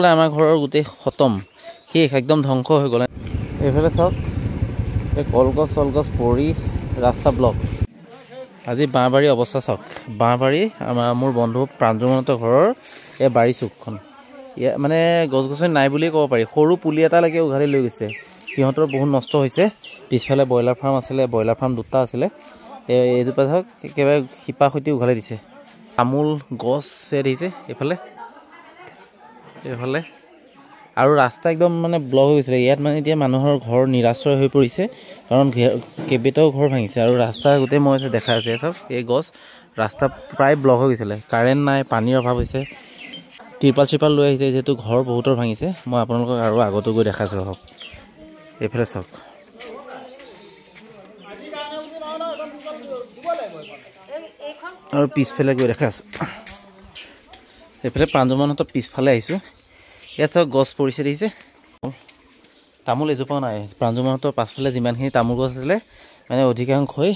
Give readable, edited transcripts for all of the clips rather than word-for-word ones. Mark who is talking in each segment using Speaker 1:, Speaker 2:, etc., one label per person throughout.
Speaker 1: আমাৰ ঘৰৰ গোটেই খতম শেষ একদম ধ্বংস হৈ গ'ল। এইফালে চাওক এই কলগছ চলগছ পৰি ৰাস্তা ব্লক। আজি বাঁহবাৰী অৱস্থা চাওক। বাঁহবাৰী মোৰ বন্ধু প্ৰাঞ্জুমহঁতৰ ঘৰৰ এই বাৰী চুকখন মানে গছ গছনি নাই বুলিয়ে ক'ব পাৰি। সৰু পুলি এটালৈকে উঘালি লৈ গৈছে। সিহঁতৰ বহুত নষ্ট হৈছে। পিছফালে ব্ৰইলাৰ ফাৰ্ম আছিলে, ব্ৰইলাৰ ফাৰ্ম দুটা আছিলে। এইজোপা চাওক একেবাৰে শিপা সৈতে উঘালি দিছে। তামোল গছ দিছে এইফালে আৰু ৰাস্তা একদম মানে ব্লক হৈ গৈছিলে। ইয়াত মানে এতিয়া মানুহৰ ঘৰ নিৰাশ্ৰয় হৈ পৰিছে, কাৰণ কেইবাটাও ঘৰ ভাঙিছে আৰু ৰাস্তা গোটেই মই দেখা আছে চাওক। এই গছ ৰাস্তা প্ৰায় ব্লক হৈ গৈছিলে। কাৰেণ্ট নাই, পানীৰ অভাৱ হৈছে। ত্ৰিপাল চিপাল লৈ আহিছে, যিহেতু ঘৰ বহুতৰ ভাঙিছে। মই আপোনালোকক আৰু আগতো গৈ দেখাইছোঁ হওক। এইফালে চাওক আৰু পিছফালে গৈ দেখাইছোঁ। এইফালে প্ৰাঞ্জুমহঁতৰ পিছফালে আহিছোঁ। ইয়াত চাওক গছ পৰিছে দেখিছে। তামোল এজোপাও নাই। প্ৰাঞ্জুমহঁতৰ পাছফালে যিমানখিনি তামোল গছ আছিলে মানে অধিকাংশই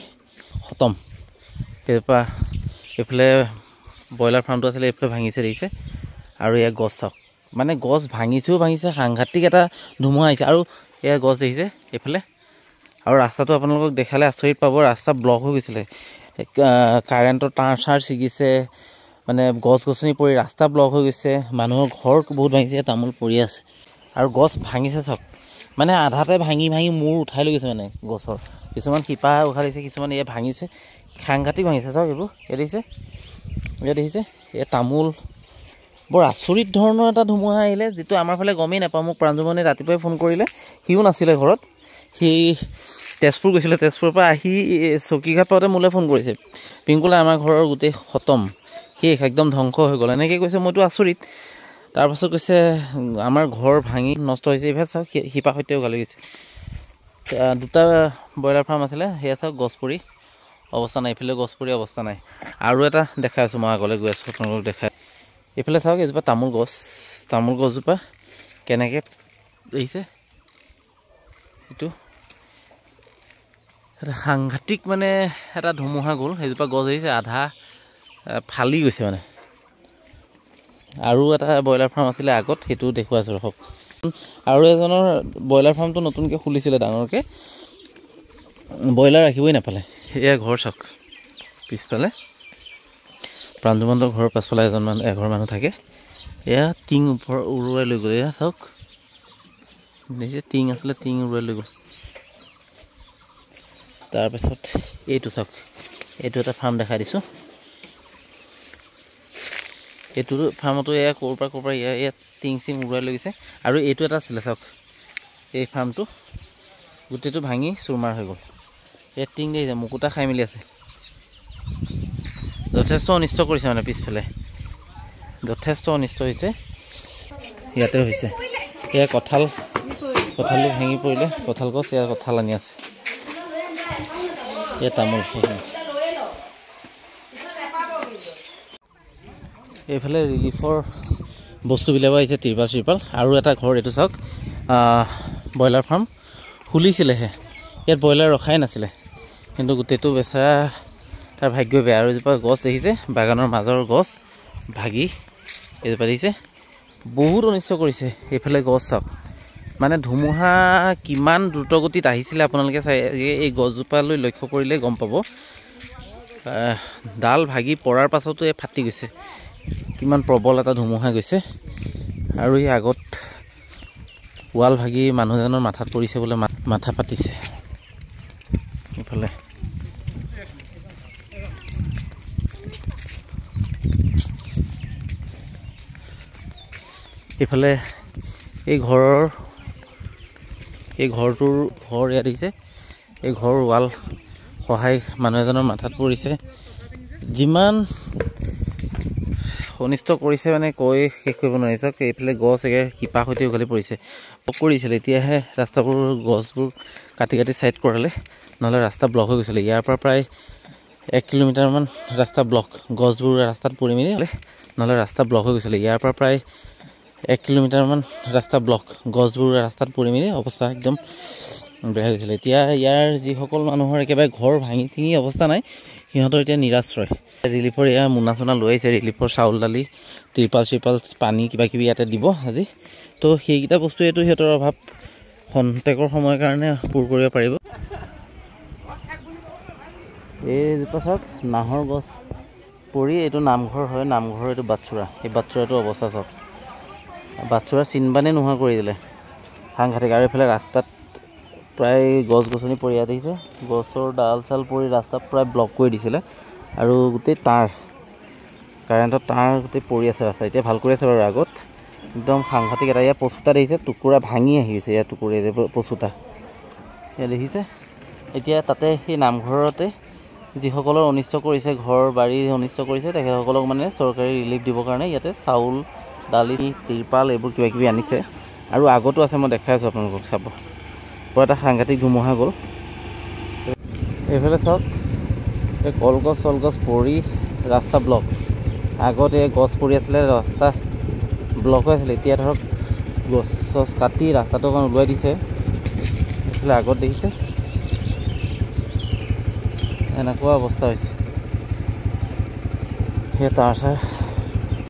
Speaker 1: খতম। সেইজোপা এইফালে ব্ৰইলাৰ ফাৰ্মটো আছিলে, এইফালে ভাঙিছে দেখিছে। আৰু এয়া গছ চাওক, মানে গছ ভাঙিছে সাংঘাতিক এটা ধুমুহা আহিছে। আৰু এয়া গছ দেখিছে এইফালে। আৰু ৰাস্তাটো আপোনালোকক দেখালে আচৰিত পাব, ৰাস্তা ব্লক হৈ গৈছিলে। কাৰেণ্টৰ তাঁৰ চাৰ ছিগিছে, মানে গছ গছনি পৰি ৰাস্তা ব্লক হৈ গৈছে। মানুহৰ ঘৰ বহুত ভাঙিছে, তামোল পৰি আছে আৰু গছ ভাঙিছে চাওক। মানে আধাতে ভাঙি মূৰ উঠাই লৈ গৈছে মানে গছৰ। কিছুমান শিপা উঘালিছে, কিছুমান এয়া ভাঙিছে, সাংঘাতিক ভাঙিছে চাওক। এইবোৰ দেখিছে এই তামোল। বৰ আচৰিত ধৰণৰ এটা ধুমুহা আহিলে, যিটো আমাৰ ফালে গমেই নাপাওঁ। মোক প্ৰাঞ্জুমনে ৰাতিপুৱাই ফোন কৰিলে, সিও নাছিলে ঘৰত। সি তেজপুৰ গৈছিলে, তেজপুৰৰ পৰা আহি চকীঘাট পাওঁতে মোলৈ ফোন কৰিছে, পিংকুলা আমাৰ ঘৰৰ গোটেই খতম শেষ একদম ধ্বংস হৈ গ'ল, এনেকৈ কৈছে। মইতো আচৰিত। তাৰপাছত কৈছে আমাৰ ঘৰ ভাঙি নষ্ট হৈছে। এইফালে চাওক শিপা সৈতে উঘালি গৈছে। দুটা ব্ৰইলাৰ ফাৰ্ম আছিলে, সেয়া চাওক গছ পৰি অৱস্থা নাই। এইফালে গছ পৰি অৱস্থা নাই। আৰু এটা দেখাই আছোঁ, মই আগলৈ গৈ আছোঁ আপোনালোকক দেখাই। এইফালে চাওক এজোপা তামোল গছজোপা কেনেকৈ দেখিছে। এইটো এটা সাংঘাতিক মানে এটা ধুমুহা গ'ল। সেইজোপা গছ আহিছে আধা ফালি গৈছে মানে। আৰু এটা ব্ৰইলাৰ ফাৰ্ম আছিলে আগত, সেইটো দেখুৱাইছোঁ ৰখক। আৰু এজনৰ ব্ৰইলাৰ ফাৰ্মটো নতুনকৈ খুলিছিলে ডাঙৰকৈ, ব্ৰইলাৰ ৰাখিবই নাপালে। এয়া ঘৰ চাওক পিছফালে। প্ৰাঞ্জুমহঁতৰ ঘৰৰ পাছফালে এঘৰ মানুহ থাকে। এয়া টিং উৰুৱাই লৈ গ'ল। এয়া চাওক দেখিছে, টিং আছিলে, টিং উৰুৱাই লৈ গ'ল। তাৰপিছত এইটো চাওক, এইটো এটা ফাৰ্ম দেখাই দিছোঁ। এইটো ফাৰ্মতো এয়া ক'ৰ পৰা ইয়াত টিং চিং উৰুৱাই লৈ গৈছে। আৰু এইটো এটা আছিলে চাওক, এই ফাৰ্মটো গোটেইটো ভাঙি চুৰমাৰ হৈ গ'ল। ইয়াত টিং দেখিছে, মুকুতা খাই মেলি আছে। যথেষ্ট অনিষ্ট কৰিছে মানে পিছফালে, যথেষ্ট অনিষ্ট হৈছে। ইয়াতে হৈছে এয়া কঁঠালটো ভাঙি পৰিলে, কঁঠাল গছ। এয়া কঁঠাল আনি আছে, এয়া তামোল। এইফালে ৰিলিফৰ বস্তুবিলাক আহিছে, ত্ৰিপাল। আৰু এটা ঘৰ এইটো চাওক, ব্ৰইলাৰ ফাৰ্ম খুলিছিলেহে। ইয়াত ব্ৰইলাৰ ৰখাই নাছিলে, কিন্তু গোটেইটো বেচেৰা তাৰ ভাগ্যই বেয়া। আৰু এজোপা গছ দেখিছে, বাগানৰ মাজৰ গছ ভাগি এজোপা দেখিছে, বহুত অনিষ্ট কৰিছে। এইফালে গছ চাওক, মানে ধুমুহা কিমান দ্ৰুতগতিত আহিছিলে আপোনালোকে চাই এই গছজোপালৈ লক্ষ্য কৰিলে গম পাব। ডাল ভাগি পৰাৰ পাছতো এই ফাটি গৈছে। কিমান প্ৰবল এটা ধুমুহা গৈছে। আৰু এই আগত ৱাল ভাগি মানুহজনৰ মাথাত পৰিছে বোলে, মাথা ফাটিছে। এইফালে এই ঘৰটোৰ ইয়াত দেখিছে, এই ঘৰৰ ৱাল সহায় মানুহ এজনৰ মাথাত পৰিছে। যিমান অনিষ্ট কৰিছে মানে কৈ শেষ কৰিব নোৱাৰি। চাওক এইফালে গছ শিপা সৈতে উঘালি পৰিছে। কৰিছিলে এতিয়াহে ৰাস্তাবোৰ গছবোৰ কাটি ছাইড কৰালে, নহ'লে ৰাস্তা ব্লক হৈ গৈছিলে। ইয়াৰ পৰা প্ৰায় 1 কিলোমিটাৰমান ৰাস্তা ব্লক, গছবোৰ ৰাস্তাত পৰি মেলি, নহ'লে ৰাস্তা ব্লক হৈ গৈছিলে। ইয়াৰ পৰা প্ৰায় 1 কিলোমিটাৰমান ৰাস্তা ব্লক, গছবোৰ ৰাস্তাত পৰি মেলি অৱস্থা একদম বেয়া হৈছিলে। এতিয়া ইয়াৰ যিসকল মানুহৰ একেবাৰে ঘৰ ভাঙি চিঙি অৱস্থা নাই, সিহঁতৰ এতিয়া নিৰাশ্ৰয়। ৰিলিফৰ এয়া মোনা চোনা লৈ আহিছে, ৰিলিফৰ চাউল দালি ত্ৰিপাল পানী কিবা কিবি ইয়াতে দিব আজি। তো সেইকেইটা বস্তু এইটো সিহঁতৰ অভাৱ খন্তেকৰ সময়ৰ কাৰণে পূৰ কৰিব পাৰিব। এইজোপা চাওক নাহৰ গছ পৰি এইটো নামঘৰ হয়, নামঘৰৰ এইটো বাটচুৰা, এই বাটচুৰাটো অৱস্থা চাওক, বাটচুৰা চিনবানে নোহোৱা কৰি দিলে সাংঘাতিক। আৰু এইফালে ৰাস্তাত প্ৰায় গছ গছনি পৰি ইয়াত দেখিছে, গছৰ ডাল চাল পৰি ৰাস্তা প্ৰায় ব্লক কৰি দিছিলে। আৰু গোটেই তাঁৰ কাৰেণ্টৰ তাঁৰ গোটেই পৰি আছে ৰাস্তা, এতিয়া ভাল কৰি আছে বাৰু। আগত একদম সাংঘাতিক এটা ইয়াত পচুতা দেখিছে, টুকুৰা ভাঙি আহিছে ইয়াত টুকুৰা পচুতা ইয়াত দেখিছে। এতিয়া তাতে সেই নামঘৰতে যিসকলৰ অনিষ্ট কৰিছে, ঘৰ বাৰী অনিষ্ট কৰিছে, তেখেতসকলক মানে চৰকাৰী ৰিলিফ দিবৰ কাৰণে ইয়াতে চাউল দালি ত্ৰিপাল এইবোৰ কিবা কিবি আনিছে। আৰু আগতো আছে, মই দেখাই আছোঁ আপোনালোকক চাব। বৰ এটা সাংঘাতিক ধুমুহা গ'ল। এইফালে চাওক এই কলগছ চলগছ পৰি ৰাস্তা ব্লক। আগত এই গছ পৰি আছিলে, ৰাস্তা ব্লক হৈ আছিলে, এতিয়া ধৰক গছ চছ কাটি ৰাস্তাটো অকণ ওলোৱাই দিছে। এইফালে আগত দেখিছে এনেকুৱা অৱস্থা হৈছে, সেই তাৰ চাৰ